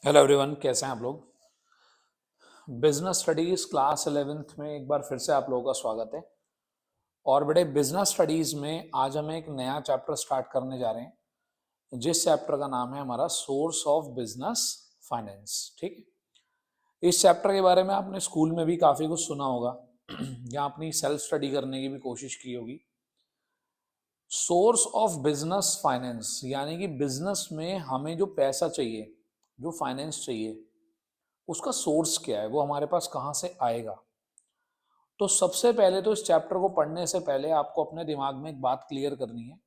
Hello everyone, कैसे हैं आप लोग। बिजनेस स्टडीज क्लास 11th में एक बार फिर से आप लोगों का स्वागत है। और बड़े बिजनेस स्टडीज में आज हम एक नया चैप्टर स्टार्ट करने जा रहे हैं, जिस चैप्टर का नाम है हमारा सोर्स ऑफ बिजनेस फाइनेंस। ठीक है, इस चैप्टर के बारे में आपने स्कूल में भी काफी कुछ सुना होगा या अपनी सेल्फ स्टडी करने की भी कोशिश की होगी। सोर्स ऑफ बिजनेस फाइनेंस यानी कि बिजनेस में हमें जो पैसा चाहिए, जो फाइनेंस चाहिए, उसका सोर्स क्या है, वो हमारे पास कहाँ से आएगा। तो सबसे पहले तो इस चैप्टर को पढ़ने से पहले आपको अपने दिमाग में एक बात क्लियर करनी है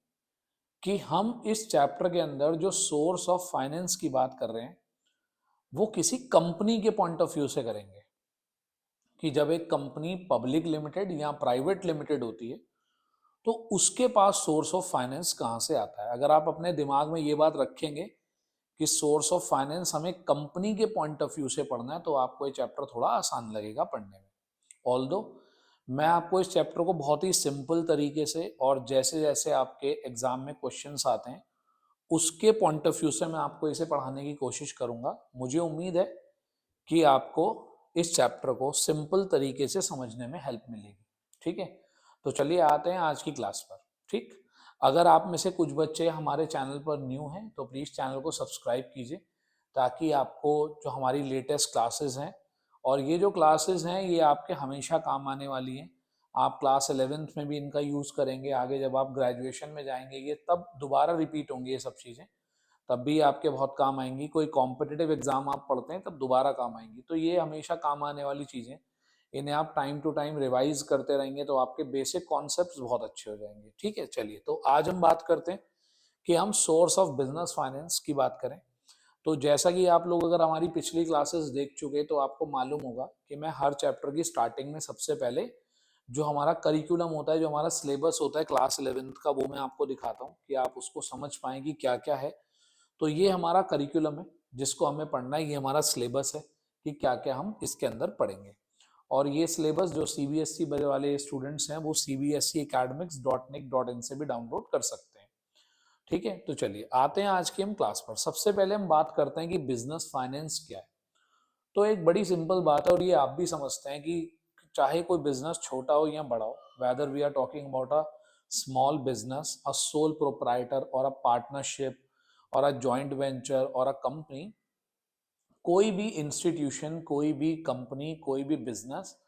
कि हम इस चैप्टर के अंदर जो सोर्स ऑफ फाइनेंस की बात कर रहे हैं वो किसी कंपनी के पॉइंट ऑफ व्यू से करेंगे कि जब एक कंपनी पब्लिक लिमिटेड या प्राइवेट लिमिटेड होती है तो उसके पास सोर्स ऑफ फाइनेंस कहाँ से आता है। अगर आप अपने दिमाग में ये बात रखेंगे कि सोर्स ऑफ फाइनेंस हमें कंपनी के पॉइंट ऑफ व्यू से पढ़ना है तो आपको ये चैप्टर थोड़ा आसान लगेगा पढ़ने में। ऑल्दो मैं आपको इस चैप्टर को बहुत ही सिंपल तरीके से और जैसे जैसे आपके एग्जाम में क्वेश्चंस आते हैं उसके पॉइंट ऑफ व्यू से मैं आपको इसे पढ़ाने की कोशिश करूंगा। मुझे उम्मीद है कि आपको इस चैप्टर को सिंपल तरीके से समझने में हेल्प मिलेगी। ठीक है, तो चलिए आते हैं आज की क्लास पर। ठीक, अगर आप में से कुछ बच्चे हमारे चैनल पर न्यू हैं तो प्लीज़ चैनल को सब्सक्राइब कीजिए ताकि आपको जो हमारी लेटेस्ट क्लासेस हैं, और ये जो क्लासेस हैं ये आपके हमेशा काम आने वाली हैं। आप क्लास 11th में भी इनका यूज़ करेंगे, आगे जब आप ग्रेजुएशन में जाएंगे ये तब दोबारा रिपीट होंगी ये सब चीज़ें, तब भी आपके बहुत काम आएंगी। कोई कॉम्पिटिटिव एग्जाम आप पढ़ते हैं तब दोबारा काम आएंगी, तो ये हमेशा काम आने वाली चीज़ें, इन्हें आप टाइम टू टाइम रिवाइज करते रहेंगे तो आपके बेसिक कॉन्सेप्ट्स बहुत अच्छे हो जाएंगे। ठीक है, चलिए तो आज हम बात करते हैं कि हम सोर्स ऑफ बिजनेस फाइनेंस की बात करें। तो जैसा कि आप लोग अगर हमारी पिछली क्लासेस देख चुके तो आपको मालूम होगा कि मैं हर चैप्टर की स्टार्टिंग में सबसे पहले जो हमारा करिकुलम होता है, जो हमारा सिलेबस होता है क्लास 11th का, वो मैं आपको दिखाता हूँ कि आप उसको समझ पाएँ कि क्या क्या है। तो ये हमारा करिकुलम है जिसको हमें पढ़ना है, ये हमारा सिलेबस है कि क्या क्या हम इसके अंदर पढ़ेंगे। और ये सिलेबस जो सीबीएसई वाले स्टूडेंट्स हैं वो cbseacademics.nic.in से भी डाउनलोड कर सकते हैं। ठीक है, तो चलिए आते हैं आज की हम क्लास पर। सबसे पहले हम बात करते हैं कि बिजनेस फाइनेंस क्या है। तो एक बड़ी सिंपल बात है और ये आप भी समझते हैं कि चाहे कोई बिजनेस छोटा हो या बड़ा हो, whether we are talking about a small business, a sole proprietor और अ पार्टनरशिप और अ जॉइंट वेंचर और अ कंपनी, कोई भी इंस्टीट्यूशन, कोई भी कंपनी, कोई भी बिजनेस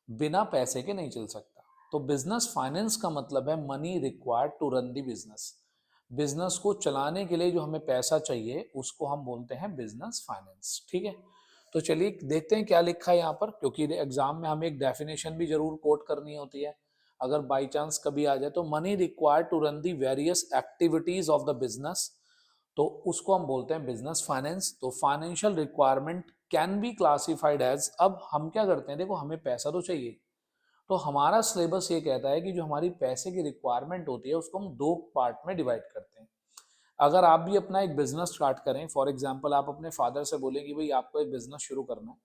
बिना पैसे के नहीं चल सकता। तो बिजनेस फाइनेंस का मतलब है money required to run the business. Business को चलाने के लिए जो हमें पैसा चाहिए उसको हम बोलते हैं बिजनेस फाइनेंस। ठीक है, तो चलिए देखते हैं क्या लिखा है यहाँ पर, क्योंकि एग्जाम में हमें एक डेफिनेशन भी जरूर कोट करनी होती है अगर बाई चांस कभी आ जाए। तो money required to run the various activities of the business, तो उसको हम बोलते हैं बिजनेस फाइनेंस। तो financial requirement can be classified as, अब हम क्या करते हैं, देखो हमें पैसा तो चाहिए, तो हमारा सिलेबस ये कहता है कि जो हमारी पैसे की रिक्वायरमेंट होती है उसको हम दो पार्ट में डिवाइड करते हैं। अगर आप भी अपना एक बिजनेस स्टार्ट करें, फॉर एग्जांपल आप अपने फादर से बोलें कि भाई आपको एक बिजनेस शुरू करना है,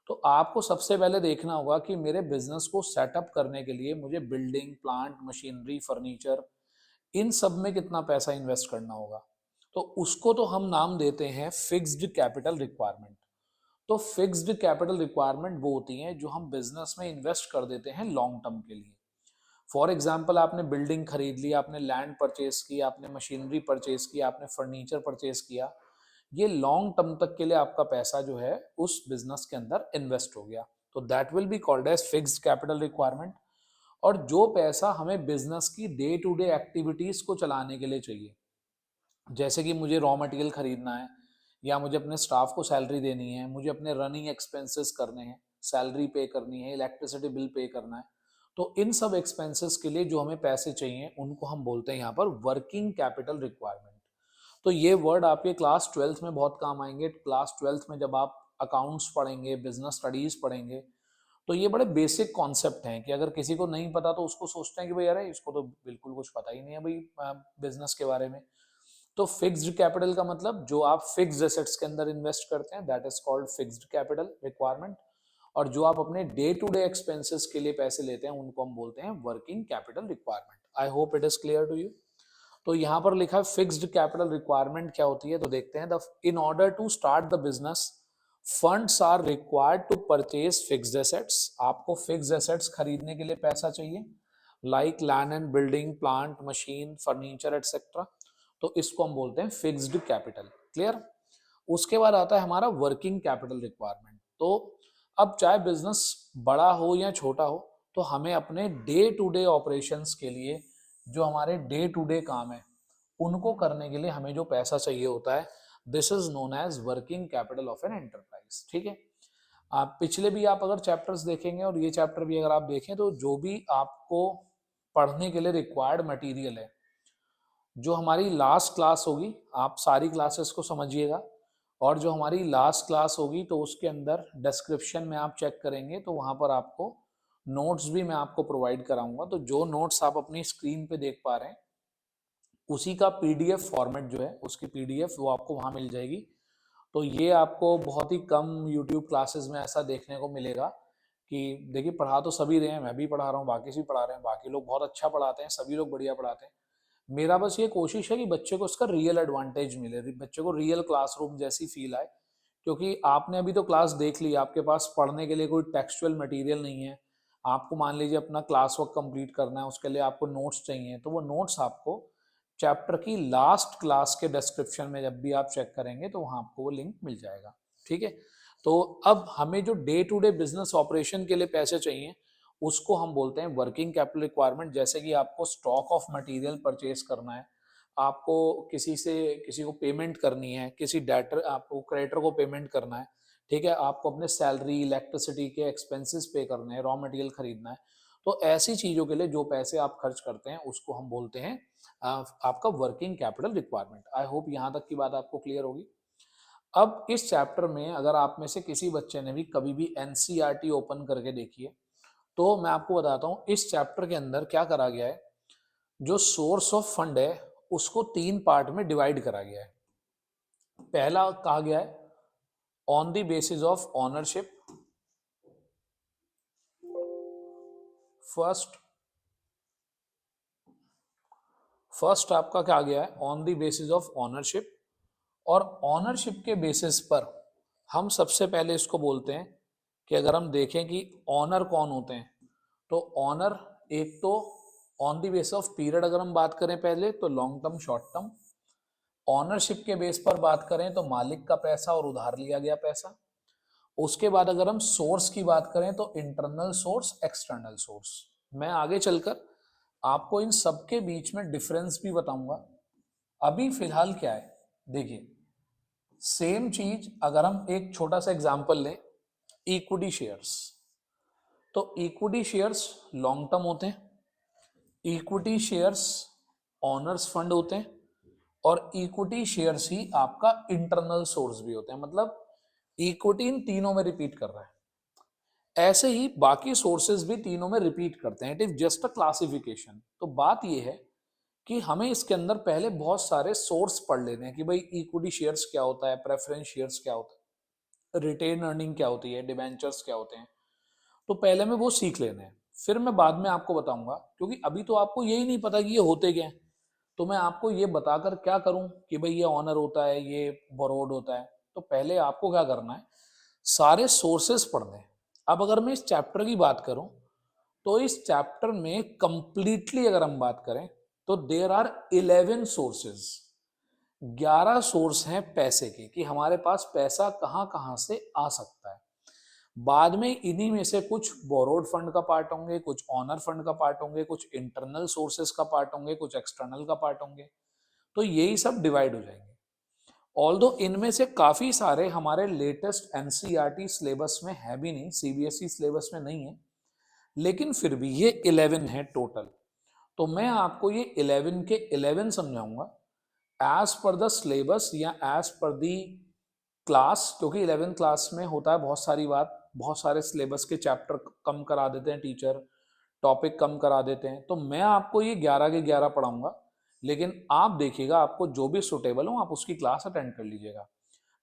तो आपको सबसे पहले देखना होगा कि मेरे बिजनेस को सेटअप करने के लिए मुझे बिल्डिंग, प्लांट, मशीनरी, फर्नीचर, इन सब में कितना पैसा इन्वेस्ट करना होगा। तो उसको तो हम नाम देते हैं फिक्स्ड कैपिटल रिक्वायरमेंट। तो फिक्स्ड कैपिटल रिक्वायरमेंट वो होती हैं जो हम बिजनेस में इन्वेस्ट कर देते हैं लॉन्ग टर्म के लिए। फॉर एग्जाम्पल आपने बिल्डिंग खरीद ली, आपने लैंड परचेज की, आपने मशीनरी परचेज की, आपने फर्नीचर परचेज किया, ये लॉन्ग टर्म तक के लिए आपका पैसा जो है उस बिजनेस के अंदर इन्वेस्ट हो गया, तो that will be called as fixed capital requirement. और जो पैसा हमें बिजनेस की डे टू डे एक्टिविटीज को चलाने के लिए चाहिए, जैसे कि मुझे रॉ मटेरियल खरीदना है, या मुझे अपने स्टाफ को सैलरी देनी है, मुझे अपने रनिंग एक्सपेंसेस करने हैं, सैलरी पे करनी है, इलेक्ट्रिसिटी बिल पे करना है, तो इन सब एक्सपेंसेस के लिए जो हमें पैसे चाहिए उनको हम बोलते हैं यहाँ पर वर्किंग कैपिटल रिक्वायरमेंट। तो ये वर्ड आपके क्लास 12th में बहुत काम आएंगे। क्लास 12th में जब आप अकाउंट्स पढ़ेंगे, बिजनेस स्टडीज पढ़ेंगे, तो ये बड़े बेसिक कॉन्सेप्ट हैं कि अगर किसी को नहीं पता तो उसको सोचते हैं कि भाई अरे इसको तो बिल्कुल कुछ पता ही नहीं है भाई बिजनेस के बारे में। तो फिक्स्ड कैपिटल का मतलब जो आप फिक्स्ड एसेट्स के अंदर इन्वेस्ट करते हैं, that is called fixed capital requirement. और जो आप अपने डे टू डे एक्सपेंसेस के लिए पैसे लेते हैं उनको हम बोलते हैं working capital requirement. I hope it is clear to you. तो यहाँ पर लिखा है फिक्स्ड कैपिटल रिक्वायरमेंट क्या होती है, तो देखते हैं। The in order to start the business funds are required to purchase fixed assets. आपको फिक्स्ड एसेट्स खरीदने के लिए पैसा चाहिए, like land and building, plant, machine, furniture etcetera. तो इसको हम बोलते हैं फिक्स्ड कैपिटल। क्लियर। उसके बाद आता है हमारा वर्किंग कैपिटल रिक्वायरमेंट। तो अब चाहे बिजनेस बड़ा हो या छोटा हो, तो हमें अपने डे टू डे ऑपरेशंस के लिए, जो हमारे डे टू डे काम है उनको करने के लिए हमें जो पैसा चाहिए होता है, this is known as working capital of an enterprise. ठीक है। आप पिछले भी आप अगर चैप्टर्स देखेंगे और ये चैप्टर भी अगर आप देखें, तो जो भी आपको पढ़ने के लिए रिक्वायर्ड मटेरियल है, जो हमारी लास्ट क्लास होगी, आप सारी क्लासेस को समझिएगा, और जो हमारी लास्ट क्लास होगी तो उसके अंदर डिस्क्रिप्शन में आप चेक करेंगे तो वहाँ पर आपको नोट्स भी मैं आपको प्रोवाइड कराऊंगा। तो जो नोट्स आप अपनी स्क्रीन पे देख पा रहे हैं, उसी का पीडीएफ फॉर्मेट जो है, उसकी पीडीएफ वो आपको वहाँ मिल जाएगी। तो ये आपको बहुत ही कम यूट्यूब क्लासेस में ऐसा देखने को मिलेगा कि देखिए, पढ़ा तो सभी रहे हैं, मैं भी पढ़ा रहा हूँ, बाकी भी पढ़ा रहे हैं, बाकी लोग बहुत अच्छा पढ़ाते हैं, सभी लोग बढ़िया पढ़ाते हैं। मेरा बस ये कोशिश है कि बच्चे को इसका रियल एडवांटेज मिले, बच्चे को रियल क्लासरूम जैसी फील आए। क्योंकि आपने अभी तो क्लास देख ली, आपके पास पढ़ने के लिए कोई टेक्सचुअल मटेरियल नहीं है। आपको मान लीजिए अपना क्लास वर्क कंप्लीट करना है, उसके लिए आपको नोट्स चाहिए, तो वो नोट्स आपको चैप्टर की लास्ट क्लास के डिस्क्रिप्शन में जब भी आप चेक करेंगे तो वहाँ आपको वो लिंक मिल जाएगा। ठीक है। तो अब हमें जो day to day business operation के लिए पैसे चाहिए, उसको हम बोलते हैं वर्किंग कैपिटल रिक्वायरमेंट। जैसे कि आपको स्टॉक ऑफ मटेरियल परचेज करना है, आपको किसी को पेमेंट करनी है, किसी डेटर आपको क्रेडिटर को पेमेंट करना है। ठीक है। आपको अपने सैलरी, इलेक्ट्रिसिटी के एक्सपेंसेस पे करने हैं, रॉ मटेरियल खरीदना है। तो ऐसी चीज़ों के लिए जो पैसे आप खर्च करते हैं उसको हम बोलते हैं आपका working capital requirement. I hope यहाँ तक की बात आपको क्लियर होगी। अब इस चैप्टर में अगर आप में से किसी बच्चे ने भी कभी भी एनसीईआरटी ओपन करके देखी है, तो मैं आपको बताता हूँ इस चैप्टर के अंदर क्या करा गया है। जो सोर्स ऑफ फंड है उसको 3 पार्ट में डिवाइड करा गया है। पहला कहा गया है on the basis of ownership. First आपका क्या गया है, on the basis of ownership. और ऑनरशिप के बेसिस पर हम सबसे पहले इसको बोलते हैं कि अगर हम देखें कि ऑनर कौन होते हैं, तो ऑनर एक तो on the base of period अगर हम बात करें पहले, तो long term, short term. Ownership के बेस पर बात करें तो मालिक का पैसा और उधार लिया गया पैसा। उसके बाद अगर हम सोर्स की बात करें तो इंटरनल सोर्स, एक्सटर्नल सोर्स। मैं आगे चलकर आपको इन सबके बीच में डिफरेंस भी बताऊंगा। अभी फिलहाल क्या है, देखिए, सेम चीज अगर हम एक छोटा सा एग्जांपल लें, इक्विटी शेयर्स। तो इक्विटी शेयर्स लॉन्ग टर्म होते हैं, इक्विटी शेयर्स ऑनर्स फंड होते हैं, और इक्विटी शेयर्स ही आपका इंटरनल सोर्स भी होते हैं। मतलब इक्विटी इन तीनों में रिपीट कर रहा है, ऐसे ही बाकी सोर्सेज भी तीनों में रिपीट करते हैं। It is just a classification. तो बात यह है कि हमें इसके अंदर पहले बहुत सारे सोर्स पढ़ लेने हैं कि भाई इक्विटी शेयर्स क्या होता है, प्रेफरेंस शेयर्स क्या होता है, रिटेन अर्निंग क्या होती है, डिबेंचर्स क्या होते हैं। तो पहले में वो सीख लेने हैं, फिर मैं बाद में आपको बताऊंगा, क्योंकि अभी तो आपको यही नहीं पता कि ये होते क्या हैं। तो मैं आपको ये बताकर क्या करूं कि भाई ये ऑनर होता है, ये बोरोड होता है। तो पहले आपको क्या करना है, सारे सोर्सेस पढ़ने हैं। अब अगर मैं इस चैप्टर की बात करूं, तो इस चैप्टर में कंप्लीटली अगर हम बात करें तो देयर आर 11 सोर्सेज। 11 सोर्स हैं पैसे के, कि हमारे पास पैसा कहां कहां से आ सकता है। बाद में इन्हीं में से कुछ बोरोड फंड का पार्ट होंगे, कुछ ऑनर फंड का पार्ट होंगे, कुछ इंटरनल सोर्सेस का पार्ट होंगे, कुछ एक्सटर्नल का पार्ट होंगे। तो यही सब डिवाइड हो जाएंगे। ऑल्दो इनमें से काफी सारे हमारे लेटेस्ट एनसीईआरटी सिलेबस में है भी नहीं, सीबीएसई सिलेबस में नहीं है, लेकिन फिर भी ये 11 है टोटल। तो मैं आपको ये 11 के 11 समझाऊंगा एज पर द सिलेबस या एज पर दी क्लास। क्योंकि 11th क्लास में होता है बहुत सारी बात, बहुत सारे सिलेबस के चैप्टर कम करा देते हैं टीचर, टॉपिक कम करा देते हैं। तो मैं आपको ये 11 के 11 पढ़ाऊंगा, लेकिन आप देखिएगा आपको जो भी सुटेबल हो आप उसकी क्लास अटेंड कर लीजिएगा।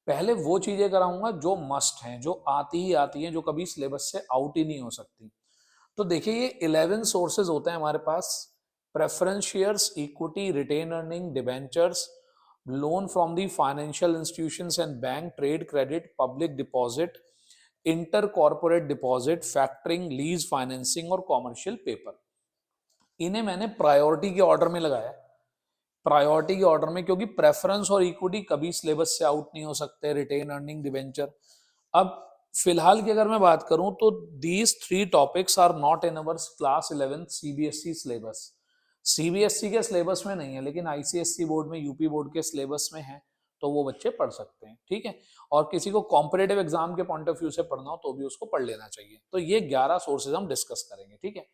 पहले वो चीजें कराऊंगा जो मस्ट हैं, जो आती ही आती हैं, जो कभी सिलेबस से आउट ही नहीं हो सकती। तो देखिए, ये 11 सोर्सेज होते हैं हमारे पास preference shares, equity, retain earning, debentures, loan from the financial institutions and bank, trade credit, public deposit, inter corporate deposit, factoring, lease financing और कॉमर्शियल पेपर। इन्हें मैंने प्रायोरिटी के ऑर्डर में लगाया, प्रायोरिटी के ऑर्डर में, क्योंकि प्रेफरेंस और इक्विटी कभी सिलेबस से आउट नहीं हो सकते, रिटेन अर्निंग, डिबेंचर। अब फिलहाल की अगर मैं बात करूं तो these 3 topics are not in our class 11 CBSE syllabus. CBSE के सिलेबस में नहीं है, लेकिन आईसीएसई बोर्ड में, यूपी बोर्ड के सिलेबस में है, तो वो बच्चे पढ़ सकते हैं, ठीक है। और किसी को कॉम्पिटेटिव एग्जाम के पॉइंट ऑफ व्यू से पढ़ना हो तो भी उसको पढ़ लेना चाहिए। तो ये 11 सोर्सेज हम डिस्कस करेंगे, ठीक है।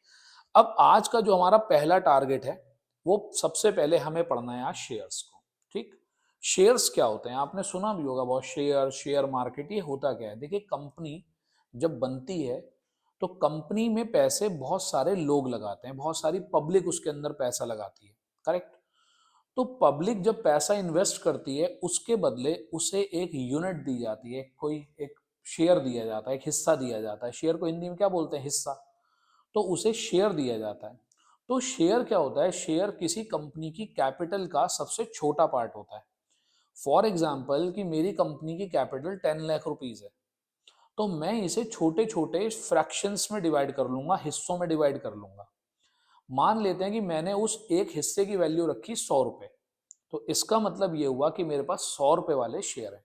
अब आज का जो हमारा पहला टारगेट है, वो सबसे पहले हमें पढ़ना है आज शेयर्स को, ठीक। शेयर्स क्या होते हैं, आपने सुना भी होगा बहुत, शेयर, शेयर मार्केट, ये होता क्या है। देखिए, कंपनी जब बनती है तो कंपनी में पैसे बहुत सारे लोग लगाते हैं, बहुत सारी पब्लिक उसके अंदर पैसा लगाती है, करेक्ट। तो पब्लिक जब पैसा इन्वेस्ट करती है, उसके बदले उसे एक यूनिट दी जाती है, कोई एक शेयर दिया जाता है, एक हिस्सा दिया जाता है। शेयर को हिंदी में क्या बोलते हैं, हिस्सा। तो उसे शेयर दिया जाता है। तो शेयर क्या होता है, शेयर किसी कंपनी की कैपिटल का सबसे छोटा पार्ट होता है। फॉर एग्जाम्पल कि मेरी कंपनी की कैपिटल 10 लाख रुपीज है, तो मैं इसे छोटे छोटे फ्रैक्शंस में डिवाइड कर लूंगा, हिस्सों में डिवाइड कर लूंगा। मान लेते हैं कि मैंने उस एक हिस्से की वैल्यू रखी 100 रुपए, तो इसका मतलब ये हुआ कि मेरे पास 100 रुपए वाले शेयर है,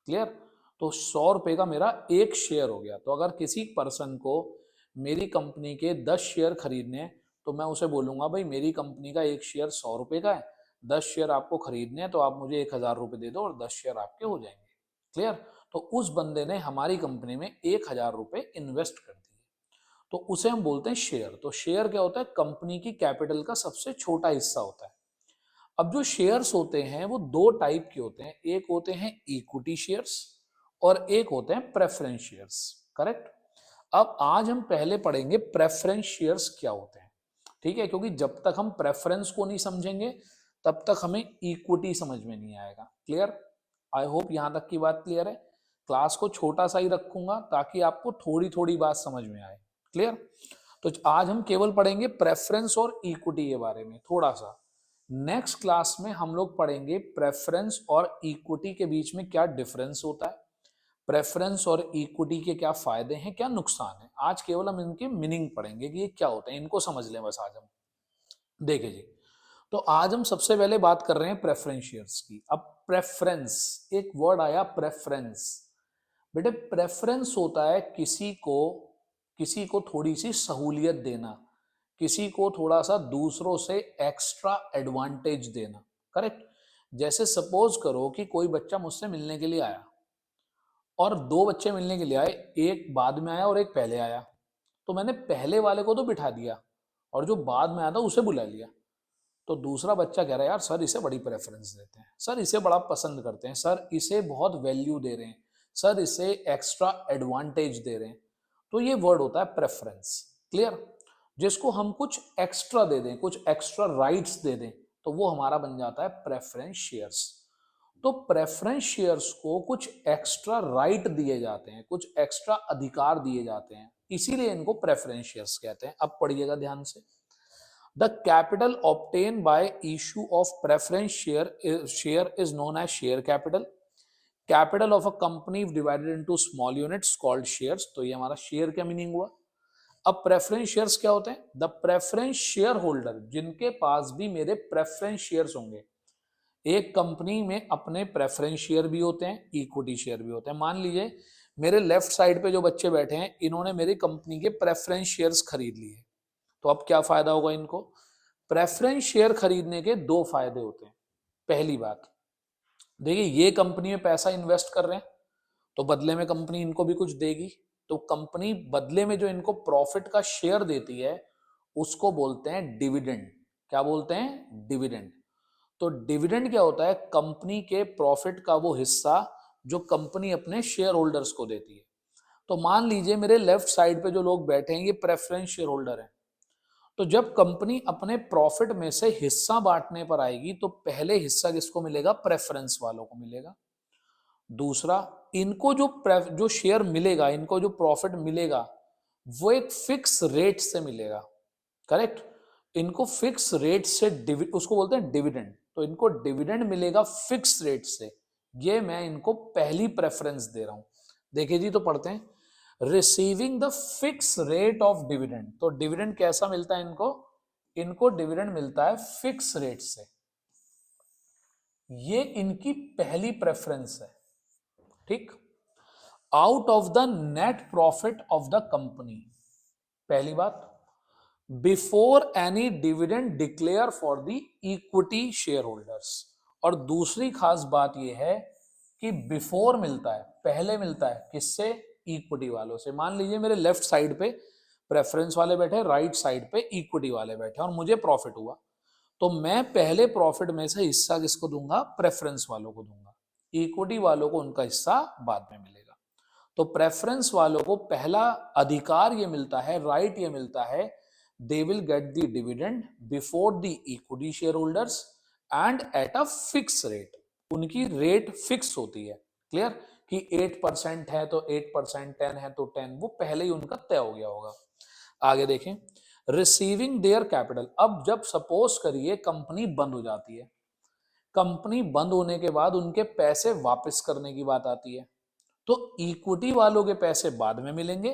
क्लियर। तो 100 रुपए का मेरा एक शेयर हो गया। तो अगर किसी पर्सन को मेरी कंपनी के 10 शेयर खरीदने हैं, तो मैं उसे बोलूंगा भाई मेरी कंपनी का एक शेयर 100 रुपए का है, 10 शेयर आपको खरीदने हैं, तो आप मुझे 1000 रुपए दे दो और 10 शेयर आपके हो जाएंगे, क्लियर। तो उस बंदे ने हमारी कंपनी में 1000 रुपए इन्वेस्ट कर दिए, तो उसे हम बोलते हैं शेयर। तो शेयर क्या होता है, कंपनी की कैपिटल का सबसे छोटा हिस्सा होता है। अब जो शेयर्स होते हैं वो 2 टाइप के होते हैं, एक होते हैं इक्विटी शेयर्स और एक होते हैं प्रेफरेंस शेयर्स, करेक्ट। अब आज हम पहले पढ़ेंगे प्रेफरेंस शेयर्स क्या होते हैं, ठीक है, क्योंकि जब तक हम प्रेफरेंस को नहीं समझेंगे तब तक हमें इक्विटी समझ में नहीं आएगा, क्लियर। आई होप यहां तक की बात क्लियर है। क्लास को छोटा सा ही रखूंगा ताकि आपको थोड़ी थोड़ी बात समझ में आए, क्लियर। तो आज हम केवल पढ़ेंगे प्रेफरेंस और इक्विटी के बारे में थोड़ा सा। नेक्स्ट क्लास में हम लोग पढ़ेंगे प्रेफरेंस और इक्विटी के बीच में क्या डिफरेंस होता है, प्रेफरेंस और इक्विटी के क्या फायदे हैं, क्या नुकसान है। आज केवल हम इनके मीनिंग पढ़ेंगे कि ये क्या होते हैं, इनको समझ लें बस आज हम। देखिए जी, तो आज हम सबसे पहले बात कर रहे हैं प्रेफरेंस शेयर्स की। अब प्रेफरेंस, एक वर्ड आया प्रेफरेंस। बेटे प्रेफरेंस होता है किसी को थोड़ी सी सहूलियत देना, किसी को थोड़ा सा दूसरों से एक्स्ट्रा एडवांटेज देना, करेक्ट। जैसे सपोज करो कि कोई बच्चा मुझसे मिलने के लिए आया और 2 बच्चे मिलने के लिए आए, एक बाद में आया और एक पहले आया। तो मैंने पहले वाले को तो बिठा दिया और जो बाद में आया था उसे बुला लिया। तो दूसरा बच्चा कह रहा है यार सर इसे बड़ी प्रेफरेंस देते हैं, सर इसे बड़ा पसंद करते हैं, सर इसे बहुत वैल्यू दे रहे हैं, सर इसे एक्स्ट्रा एडवांटेज दे रहे हैं। तो ये वर्ड होता है प्रेफरेंस, क्लियर। जिसको हम कुछ एक्स्ट्रा दे दें, कुछ एक्स्ट्रा राइट्स दे दें, तो वो हमारा बन जाता है प्रेफरेंस शेयर्स। तो प्रेफरेंस शेयर्स को कुछ एक्स्ट्रा राइट दिए जाते हैं, कुछ एक्स्ट्रा अधिकार दिए जाते हैं, इसीलिए इनको प्रेफरेंस शेयर्स कहते हैं। अब पढ़िएगा ध्यान से। The capital obtained by issue of preference share is known as share capital. Capital of a company divided into small units called shares. तो ये हमारा शेयर का मीनिंग हुआ। अब प्रेफरेंस शेयर्स क्या होते हैं, द प्रेफरेंस शेयर होल्डर, जिनके पास भी मेरे प्रेफरेंस शेयर्स होंगे। एक कंपनी में अपने प्रेफरेंस शेयर भी होते हैं, इक्विटी शेयर भी होते हैं। मान लीजिए मेरे लेफ्ट साइड पे जो बच्चे बैठे हैं, इन्होंने मेरी कंपनी के प्रेफरेंस शेयर्स खरीद लिए, तो अब क्या फायदा होगा इनको। प्रेफरेंस शेयर खरीदने के 2 फायदे होते हैं। पहली बात, देखिए ये कंपनी में पैसा इन्वेस्ट कर रहे हैं, तो बदले में कंपनी इनको भी कुछ देगी। तो कंपनी बदले में जो इनको प्रॉफिट का शेयर देती है उसको बोलते हैं डिविडेंड। क्या बोलते हैं, डिविडेंड। तो डिविडेंड क्या होता है, कंपनी के प्रॉफिट का वो हिस्सा जो कंपनी अपने शेयर होल्डर्स को देती है। तो मान लीजिए मेरे लेफ्ट साइड पे जो लोग बैठे हैं ये प्रेफरेंस शेयर होल्डर हैं। तो जब कंपनी अपने प्रॉफिट में से हिस्सा बांटने पर आएगी तो पहले हिस्सा किसको मिलेगा, प्रेफरेंस वालों को मिलेगा। दूसरा, इनको जो शेयर मिलेगा, इनको जो प्रॉफिट मिलेगा वो एक फिक्स रेट से मिलेगा, करेक्ट। इनको फिक्स रेट से उसको बोलते हैं डिविडेंड, तो इनको डिविडेंड मिलेगा फिक्स रेट से, ये मैं इनको पहली प्रेफरेंस दे रहा हूं। देखिए जी, तो पढ़ते हैं receiving the fix rate of dividend, तो डिविडेंड कैसा मिलता है इनको, इनको डिविडेंड मिलता है फिक्स रेट से, ये इनकी पहली प्रेफरेंस है। ठीक, out of the net profit of the company, पहली बात, before any dividend declare for the equity share holders, और दूसरी खास बात यह है कि बिफोर मिलता है, पहले मिलता है, किससे, इक्विटी वालों से। मान लीजिए मेरे लेफ्ट साइड पे प्रेफरेंस वाले बैठे, राइट साइड पे इक्विटी वाले बैठे, और मुझे प्रॉफिट हुआ, तो मैं पहले प्रॉफिट में से हिस्सा किसको दूंगा, प्रेफरेंस वालों को दूंगा, इक्विटी वालों को उनका हिस्सा बाद में मिलेगा। तो प्रेफरेंस वालों को पहला अधिकार ये मिलता है, राइट ये मिलता है, दे will get the dividend before the equity share holders and at a fix rate, उनकी रेट फिक्स होती है, क्लियर, कि 8% है तो 8%, 10 है तो 10, वो पहले ही उनका तय हो गया होगा। आगे देखें, रिसीविंग देयर कैपिटल, अब जब सपोज करिए कंपनी बंद हो जाती है, कंपनी बंद होने के बाद उनके पैसे वापस करने की बात आती है, तो इक्विटी वालों के पैसे बाद में मिलेंगे,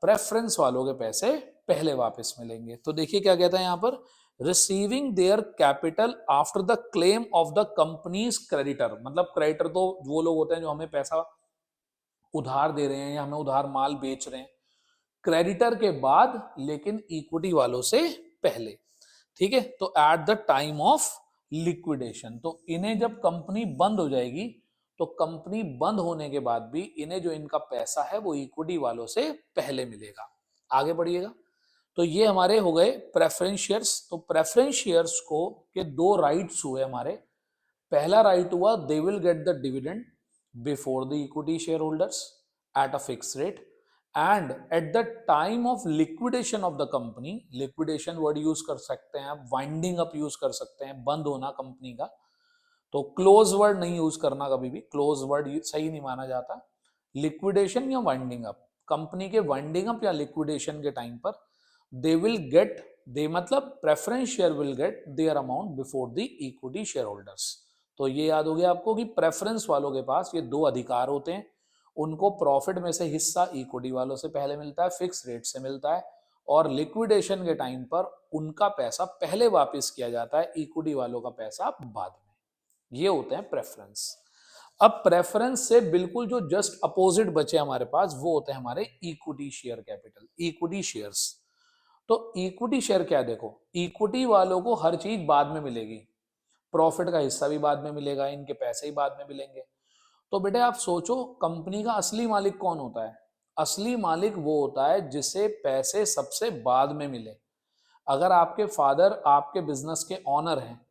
प्रेफरेंस वालों के पैसे पहले वापस मिलेंगे। तो देखिए क्या कहता है यहां पर, receiving their capital after the claim of the companies creditor, मतलब क्रेडिटर तो वो लोग होते हैं जो हमें पैसा उधार दे रहे हैं या हमें उधार माल बेच रहे हैं, क्रेडिटर के बाद लेकिन इक्विटी वालों से पहले। ठीक है, तो eight the time of liquidation, तो इन्हें जब कंपनी बंद हो जाएगी, तो कंपनी बंद होने के बाद भी इन्हें जो इनका पैसा है वो इक्विटी वालों से पहले मिलेगा। आगे बढ़िएगा, तो ये हमारे हो गए प्रेफरेंस शेयर्स। तो प्रेफरेंस शेयर्स को के दो राइट्स हुए हमारे, पहला राइट हुआ दे will get the dividend before the equity share holders at a fix rate, and eight the time of liquidation of the company, liquidation word use कर सकते हैं आप, वाइंडिंग अप यूज कर सकते हैं, बंद होना कंपनी का, तो क्लोज वर्ड नहीं यूज करना, कभी भी क्लोज वर्ड सही नहीं माना जाता, लिक्विडेशन या वाइंडिंग अप, कंपनी के वाइंडिंग अप या लिक्विडेशन के टाइम पर दे विल गेट, दे मतलब preference share will get their amount before the equity shareholders. तो ये याद हो गया आपको कि प्रेफरेंस वालों के पास ये दो अधिकार होते हैं, उनको प्रॉफिट में से हिस्सा इक्विटी वालों से पहले मिलता है, फिक्स रेट से मिलता है, और लिक्विडेशन के टाइम पर उनका पैसा पहले वापस किया जाता है, इक्विटी वालों का पैसा बाद में। ये होते हैं प्रेफरेंस। अब प्रेफरेंस से बिल्कुल जो जस्ट अपोजिट बचे हमारे पास, वो होते हैं हमारे equity share capital, equity shares. तो इक्विटी शेयर क्या है, देखो इक्विटी वालों को हर चीज बाद में मिलेगी, प्रॉफिट का हिस्सा भी बाद में मिलेगा, इनके पैसे ही बाद में मिलेंगे। तो बेटे आप सोचो कंपनी का असली मालिक कौन होता है, असली मालिक वो होता है जिसे पैसे सबसे बाद में मिले। अगर आपके फादर आपके बिजनेस के ऑनर हैं,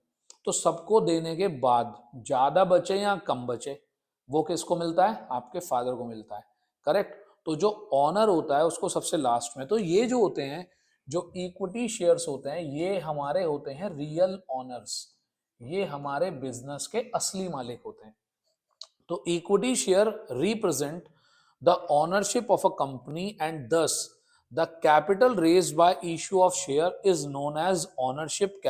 तो सबको देने के बाद ज्यादा बचे या कम बचे, वो किसको मिलता है, आपके फादर को मिलता है, करेक्ट। तो जो ऑनर होता है उसको सबसे लास्ट में, तो ये जो होते हैं, जो इक्विटी शेयर्स होते हैं, ये हमारे होते हैं रियल ऑनर्स, ये हमारे बिजनेस के असली मालिक होते हैं। तो equity share represent the ownership of a company and thus the capital raised by issue of share is known as ownership.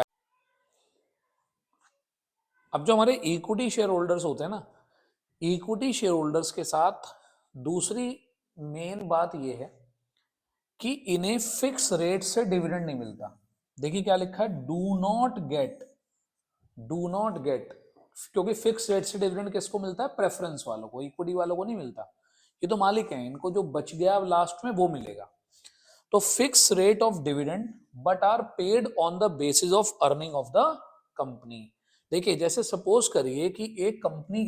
अब जो हमारे इक्विटी शेयर होल्डर्स होते हैं ना, इक्विटी शेयर होल्डर्स के साथ दूसरी मेन बात यह है कि इन्हें फिक्स रेट से डिविडेंड नहीं मिलता। देखिए क्या लिखा है, do not gate, do not gate, क्योंकि फिक्स रेट से डिविडेंड किसको मिलता है, प्रेफरेंस वालों को, इक्विटी वालों को नहीं मिलता, ये तो मालिक हैं, इनको जो बच गया लास्ट में वो मिलेगा। तो fix rate of dividend but are paid on the basis of earning of the company. देखिए जैसे सपोज करिए कि एक कंपनी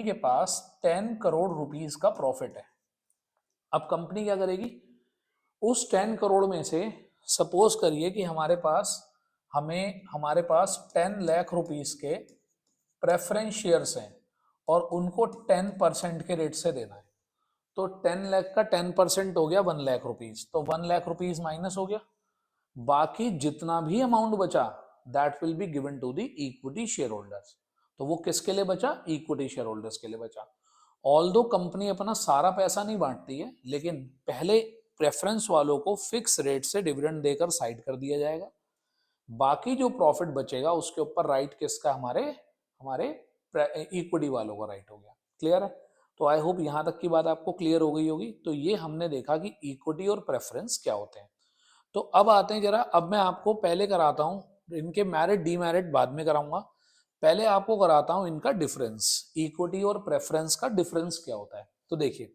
के पास 10 करोड़ रुपीस का प्रॉफिट है। अब कंपनी क्या करेगी, उस 10 करोड़ में से सपोज करिए कि हमारे पास 10 लाख रुपीस के प्रेफरेंस शेयर्स हैं और उनको 10% के रेट से देना है। तो 10 लाख का 10% हो गया 1 लाख रुपीस, तो 1 लाख रुपीस माइनस हो गया, बाकी जितना भी अमाउंट बचा that will be given to the equity shareholders. तो वो किसके लिए बचा, इक्विटी शेयर होल्डर्स के लिए बचा। ऑल्दो कंपनी अपना सारा पैसा नहीं बांटती है, लेकिन पहले प्रेफरेंस वालों को फिक्स रेट से डिविडेंड देकर साइड कर दिया जाएगा। बाकी जो प्रॉफिट बचेगा उसके ऊपर राइट किसका, हमारे हमारे इक्विटी वालों का राइट हो गया। क्लियर है? तो आई होप यहां तक की बात आपको क्लियर हो गई होगी। तो ये हमने देखा कि इक्विटी और प्रेफरेंस क्या होते हैं। तो अब आते हैं जरा, अब मैं आपको पहले कराता हूं, इनके मैरिट डीमेरिट बाद में कराऊंगा, पहले आपको कराता हूं इनका डिफरेंस, इक्विटी और प्रेफरेंस का डिफरेंस क्या होता है। तो देखिए,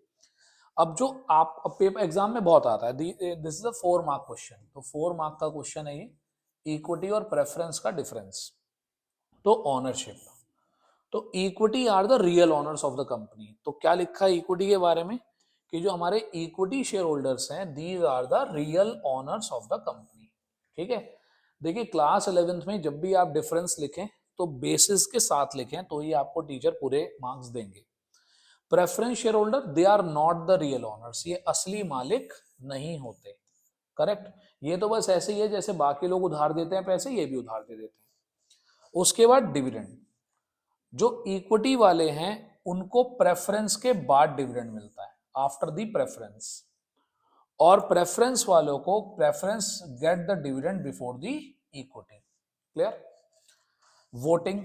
अब जो आप पेपर एग्जाम में बहुत आता है, this is a 4 mark question, तो 4 मार्क का क्वेश्चन है ये, इक्विटी और प्रेफरेंस का डिफरेंस। तो ऑनरशिप, तो equity are the real owners of the company. तो क्या लिखा है इक्विटी के बारे में कि जो हमारे इक्विटी शेयर होल्डर्स हैं, these are the real owners of the company. ठीक है? देखिए क्लास 11th में जब भी आप डिफरेंस लिखें तो बेसिस के साथ लिखें, तो ही आपको टीचर पूरे मार्क्स देंगे। Preference shareholder, they are not the real owners, ये असली मालिक नहीं होते। करेक्ट? ये तो बस ऐसे ही है जैसे बाकी लोग उधार देते हैं पैसे, ये भी उधार दे देते हैं। उसके बाद डिविडेंड, जो इक्विटी वाले हैं उनको प्रेफरेंस के बाद डिविडेंड मिलता है, आफ्टर दी प्रेफरेंस, और प्रेफरेंस वालों को preference gate the dividend before the equity. Clear? Voting,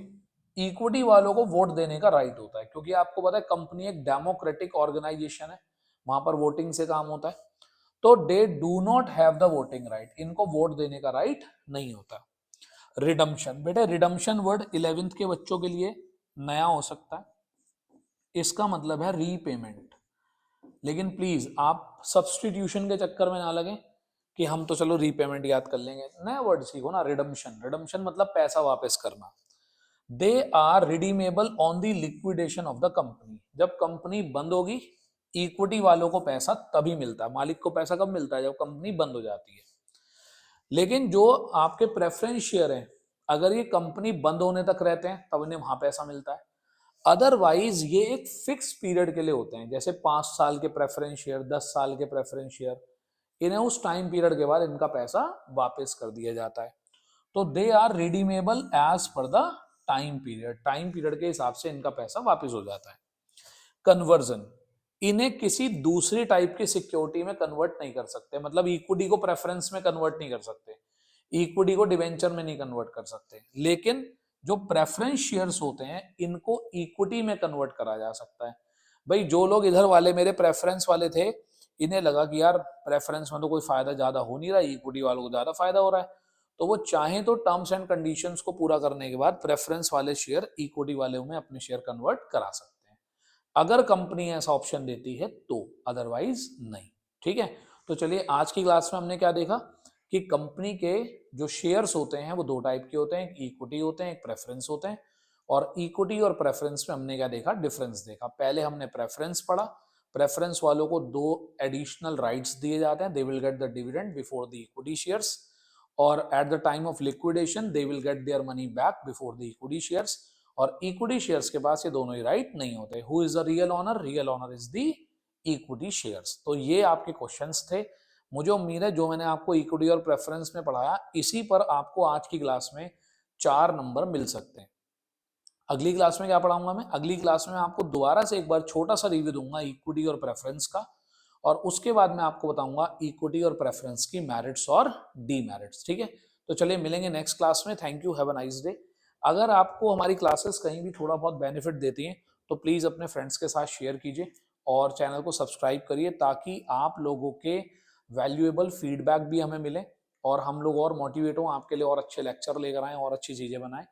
equity वालों को वोट देने का राइट होता है, क्योंकि आपको पता है कंपनी एक डेमोक्रेटिक ऑर्गेनाइजेशन है, वहां पर वोटिंग से काम होता है। तो they do not have the voting right, इनको वोट देने का राइट नहीं होता। रिडम्पशन, बेटे रिडम्पशन वर्ड 11th के बच्चों के लिए नया हो सकता है, इसका मतलब है रीपेमेंट। लेकिन प्लीज आप सब्सटीट्यूशन के चक्कर में ना लगे कि हम तो चलो रीपेमेंट याद कर लेंगे, नया वर्ड सीखो ना, रिडम्पशन। रिडम्पशन मतलब पैसा वापस करना। They are redeemable on the liquidation of the company, जब कंपनी बंद होगी इक्विटी वालों को पैसा तभी मिलता है। मालिक को पैसा कब मिलता है? जब कंपनी बंद हो जाती है। लेकिन जो आपके प्रेफरेंस शेयर हैं, अगर ये कंपनी बंद होने तक रहते हैं तब इन्हें वहां पैसा मिलता है। अदरवाइज ये एक फिक्स पीरियड के लिए होते हैं, जैसे 5 साल के प्रेफरेंस शेयर, 10 साल के प्रेफरेंस शेयर, इन्हें उस टाइम पीरियड के बाद इनका पैसा वापस कर दिया जाता है। तो they are redeemable as per the time period, time period के हिसाब से इनका पैसा वापस हो जाता है। कन्वर्जन, इन्हें किसी दूसरी टाइप की सिक्योरिटी में कन्वर्ट नहीं कर सकते, मतलब इक्विटी को प्रेफरेंस में कन्वर्ट नहीं कर सकते, इक्विटी को डिवेंचर में नहीं कन्वर्ट कर सकते, लेकिन जो प्रेफरेंस शेयर्स होते हैं इनको इक्विटी में कन्वर्ट करा जा सकता है। भाई जो लोग इधर वाले मेरे प्रेफरेंस वाले थे, इन्हें लगा कि यार प्रेफरेंस में तो कोई फायदा ज्यादा हो नहीं रहा, इक्विटी वालों को ज्यादा फायदा हो रहा है, तो वो चाहे तो टर्म्स एंड कंडीशंस को पूरा करने के बाद प्रेफरेंस वाले शेयर इक्विटी वाले में अपने शेयर कन्वर्ट करा सकते हैं, अगर कंपनी ऐसा ऑप्शन देती है तो, अदरवाइज नहीं। ठीक है? तो चलिए आज की क्लास में हमने क्या देखा कि कंपनी के जो शेयर्स होते हैं वो 2 टाइप के होते हैं, एक इक्विटी होते हैं, एक प्रेफरेंस होते हैं। और इक्विटी और प्रेफरेंस में हमने क्या देखा? डिफरेंस देखा। पहले हमने प्रेफरेंस पढ़ा, प्रेफरेंस वालों को 2 एडिशनल राइट्स दिए जाते हैं, they will get the dividend before the equity shares, और at the time of liquidation they will get their money back before the equity shares. और इक्विटी शेयर्स के पास ये दोनों ही राइट नहीं होते। Who is the real owner? Real owner is the equity shares. तो ये आपके क्वेश्चंस थे। मुझे उम्मीद है जो मैंने आपको इक्विटी और प्रेफरेंस में पढ़ाया, इसी पर आपको आज की क्लास में 4 नंबर मिल सकते हैं। अगली क्लास में क्या पढ़ाऊंगा मैं? अगली क्लास में आपको दोबारा से एक बार छोटा सा रिव्यू दूंगा इक्विटी और प्रेफरेंस का, और उसके बाद मैं आपको बताऊंगा इक्विटी और प्रेफरेंस की मेरिट्स और डीमेरिट्स। ठीक है? तो चलिए मिलेंगे नेक्स्ट क्लास में। Thank you, have a nice day. अगर आपको हमारी क्लासेस कहीं भी थोड़ा बहुत बेनिफिट देती हैं तो प्लीज अपने फ्रेंड्स के साथ शेयर कीजिए और चैनल को सब्सक्राइब करिए, ताकि आप लोगों के वैल्यूएबल फीडबैक भी हमें मिले और हम लोग और मोटिवेट हों, आपके लिए और अच्छे लेक्चर लेकर आएँ और अच्छी चीजें बनाएं।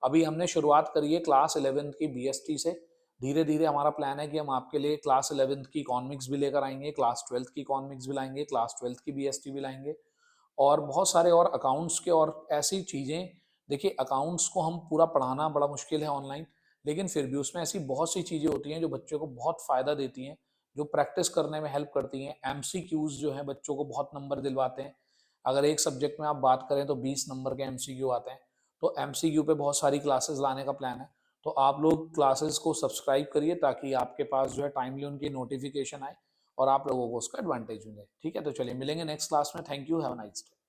अभी हमने शुरुआत करी है क्लास 11th की बीएसटी से, धीरे धीरे हमारा प्लान है कि हम आपके लिए क्लास 11th की इकोनॉमिक्स भी लेकर आएंगे, क्लास 12th की इकोनॉमिक्स भी लाएंगे, क्लास 12th की बीएसटी भी लाएंगे, और बहुत सारे और अकाउंट्स के और ऐसी चीजें। देखिए अकाउंट्स को हम पूरा पढ़ाना बड़ा मुश्किल है ऑनलाइन, लेकिन फिर भी उसमें ऐसी बहुत सी चीजें होती हैं जो बच्चों को बहुत फायदा देती हैं, जो प्रैक्टिस करने में हेल्प करती हैं। एमसीक्यूज जो है बच्चों को बहुत नंबर दिलवाते हैं। अगर एक सब्जेक्ट में आप बात करें तो 20 नंबर के एमसीक्यू आते हैं। तो एमसीक्यू पे बहुत सारी क्लासेस लाने का प्लान है। तो आप लोग क्लासेस को सब्सक्राइब करिए ताकि आपके पास जो है टाइमली उनकी नोटिफिकेशन आए और आप लोगों को उसका एडवांटेज मिले। ठीक है? तो चलिए मिलेंगे नेक्स्ट क्लास में। Thank you, have a nice day.